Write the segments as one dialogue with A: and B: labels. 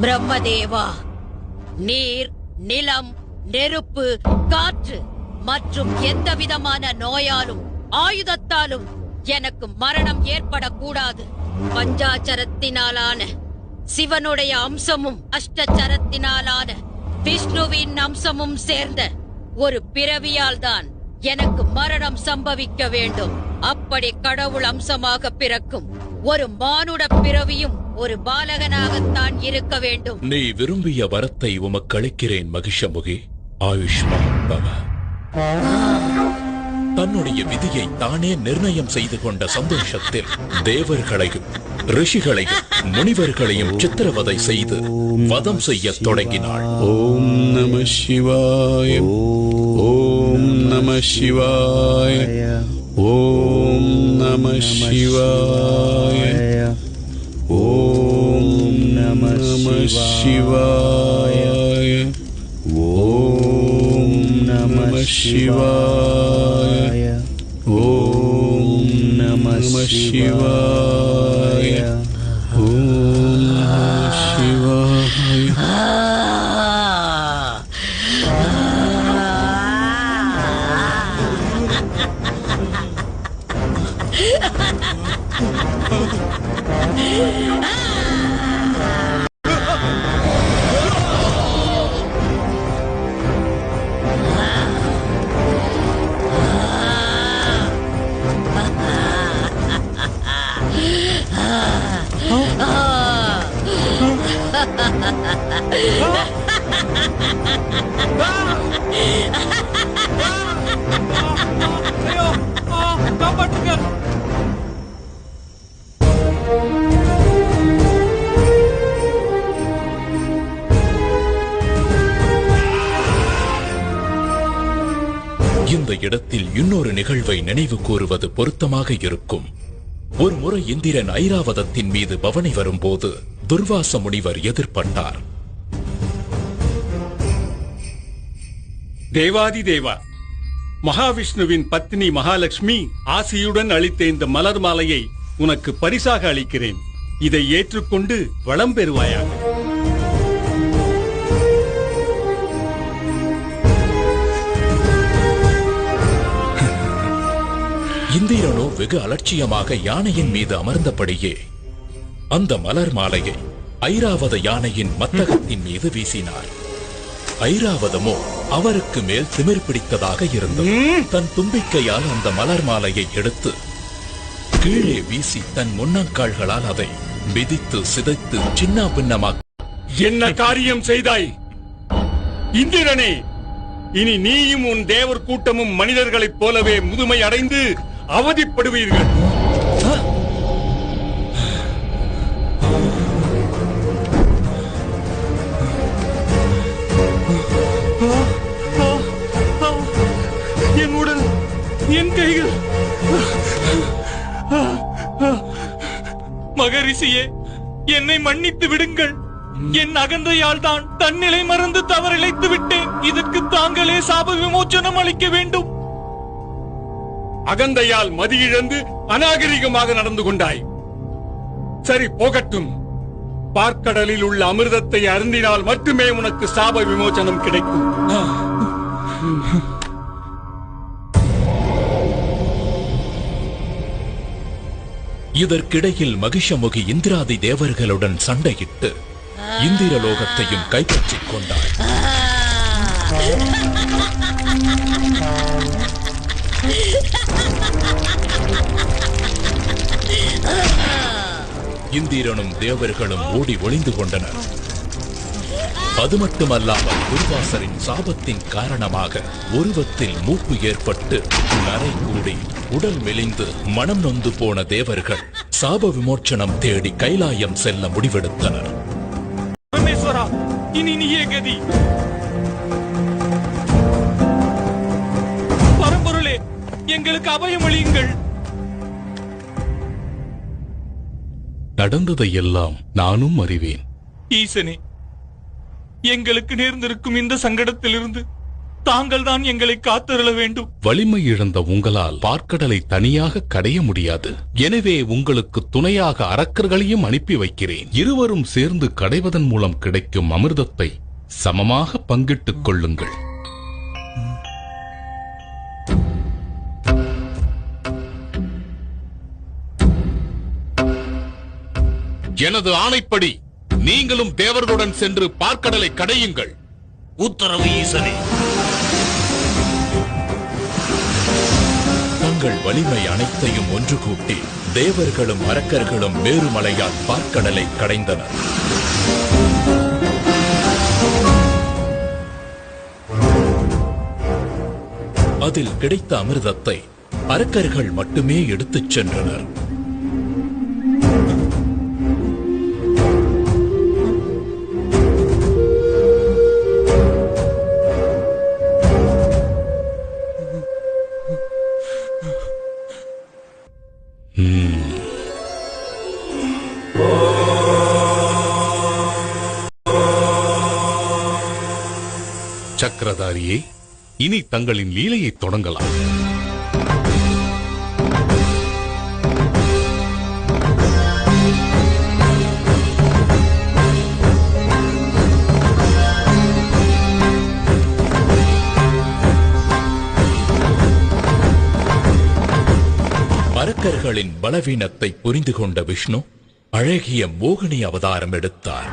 A: பிரம்மதேவா, நீர், நிலம், நெருப்பு, காற்று மற்றும் எந்தவிதமான நோயாலும் ஆயுதத்தாலும் எனக்கு மரணம் ஏற்படக்கூடாது. பஞ்சாச்சரத்தினாலான சிவனுடைய அம்சமும் அஷ்டச்சரத்தினாலான விஷ்ணுவின் அம்சமும் சேர்ந்த ஒரு பிறவியால் தான் எனக்கு மரணம் சம்பவிக்க வேண்டும். அப்படி கடவுள் அம்சமாக பிறக்கும் ஒரு மானுட பிறவியும் ஒரு பாலகனாகத்தான் இருக்க வேண்டும்.
B: நீ விரும்பிய வரத்தை உமக்கு அளிக்கிறேன் மகிஷமுகி. ஆயுஷ்மான் பவ. தன்னுடைய விதியை தானே நிர்ணயம் செய்து கொண்ட சந்தோஷத்தில் தேவர்களையும் ரிஷிகளையும் முனிவர்களையும் சித்திரவதை செய்து வதம் செய்ய தொடங்கினாள்.
C: ஓம் நம சிவாய, ஓம் நம சிவாய, ஓம் நம சிவாய, ஓம் நம சிவாய, ஓம் நம சிவாய, ஓம் நம சிவாய, ஓம் நம சிவாய.
B: இந்த இடத்தில் இன்னொரு நிகழ்வை நினைவு கூறுவது பொருத்தமாக இருக்கும். ஒரு முறை இந்திரன் ஐராவதத்தின் மீது பவனி வரும்போது துர்வாச முனிவர் எதிர்பட்டார்.
D: தேவாதி தேவா, மகாவிஷ்ணுவின் பத்னி மகாலட்சுமி ஆசியுடன் அளித்த இந்த மலர் மாலையை உனக்கு பரிசாக அளிக்கிறேன். இதை ஏற்றுக்கொண்டு வளம் பெறுவாயாக.
B: இந்திரனோ வெகு அலட்சியமாக யானையின் மீது அமர்ந்தபடியே அந்த மலர் மாலையை ஐராவத யானையின் மத்தகத்தின் மீது வீசினார். ஐராவதமோ அவருக்கு மேல் திமிர் பிடித்ததாக இருந்தது. தன் தும்பிக்கையால் அந்த மலர் மாலையை எடுத்து கீழே வீசி தன் முன்னங்கால்களால் அதை மிதித்து சிதைத்து சின்ன பின்னமாக.
D: என்ன காரியம் செய்தாய் இந்திரனே? இனி நீயும் உன் தேவர் கூட்டமும் மனிதர்களைப் போலவே முதுமை அடைந்து அவதிப்படுவீர்கள். என் உடல், என் கைகள். மகரிஷியே, என்னை மன்னித்து விடுங்கள். என் அகந்தையால் தான் தன்னிலை மறந்து தவறிழைத்து விட்டேன். இதற்கு தாங்களே சாப விமோச்சனம் அளிக்க வேண்டும். அகந்தையால் மதியிழந்து அநாகரிகமாக நடந்து கொண்டாய். சரி, போகட்டும். பார்க்கடலில் உள்ள அமிர்தத்தை அருந்தினால் மட்டுமே உனக்கு சாப விமோச்சனம் கிடைக்கும்.
B: இதற்கிடையில் மகிஷமுகி இந்திராதி தேவர்களுடன் சண்டையிட்டு இந்திரலோகத்தையும் கைப்பற்றிக் கொண்டாள். இந்திரனும் தேவர்களும் ஓடி ஒளிந்து கொண்டனர். அது மட்டுமல்லாமல் துர்வாசரின் சாபத்தின் காரணமாக உருவத்தில் மூப்பு ஏற்பட்டு நரை கூடி உடல் மெலிந்து மனம் நொந்து போன தேவர்கள் சாப விமோச்சனம் தேடி கைலாயம் செல்ல முடிவெடுத்தனர்.
D: பரமேஸ்வரா, இனி நீயே கதி. பரம்பொருளே, எங்களுக்கு அபயமளியுங்கள்.
C: நடந்ததையெல்லாம் நானும் அறிவேன்.
D: ஈசனே, எங்களுக்கு நேர்ந்திருக்கும் இந்த சங்கடத்திலிருந்து தாங்கள் தான் எங்களை காத்தருள வேண்டும்.
C: வலிமை இழந்த உங்களால் பார்க்கடலை தனியாக கடைய முடியாது. எனவே உங்களுக்கு துணையாக அரக்கர்களையும் அனுப்பி வைக்கிறேன். இருவரும் சேர்ந்து கடைவதன் மூலம் கிடைக்கும் அமிர்தத்தை சமமாக பங்கிட்டுக் கொள்ளுங்கள். எனது ஆணைப்படி நீங்களும் தேவர்களுடன் சென்று பார்க்கடலை கடையுங்கள்.
E: உத்தரவு ஈசனே.
B: தங்கள் வலிமை அனைத்தையும் ஒன்று கூட்டி தேவர்களும் அரக்கர்களும் மேருமலையால் பார்க்கடலை கடைந்தனர். அதில் கிடைத்த அமிர்தத்தை அரக்கர்கள் மட்டுமே எடுத்துச் சென்றனர்.
C: சக்கரதாரியே, இனி தங்களின் லீலையை தொடங்கலாம்.
B: அரக்கர்களின் பலவீனத்தை புரிந்து கொண்ட விஷ்ணு அழகிய மோகினி அவதாரம் எடுத்தார்.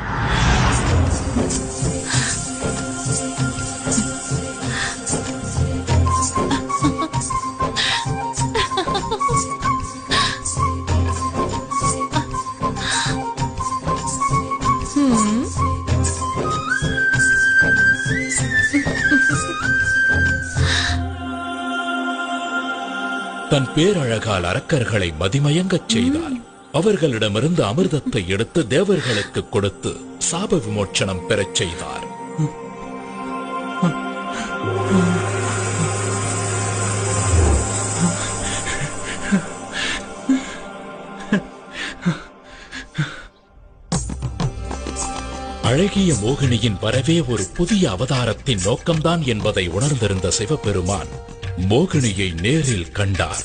B: தன் பேரழகால் அரக்கர்களை மதிமயங்கச் செய்தார். அவர்களிடமிருந்து அமிர்தத்தை எடுத்து தேவர்களுக்கு கொடுத்து சாப விமோச்சனம் பெறச் செய்தார். அழகிய மோகினியின் வரவே ஒரு புதிய அவதாரத்தின் நோக்கம்தான் என்பதை உணர்ந்திருந்த சிவபெருமான் மோகினியை நேரில் கண்டார்.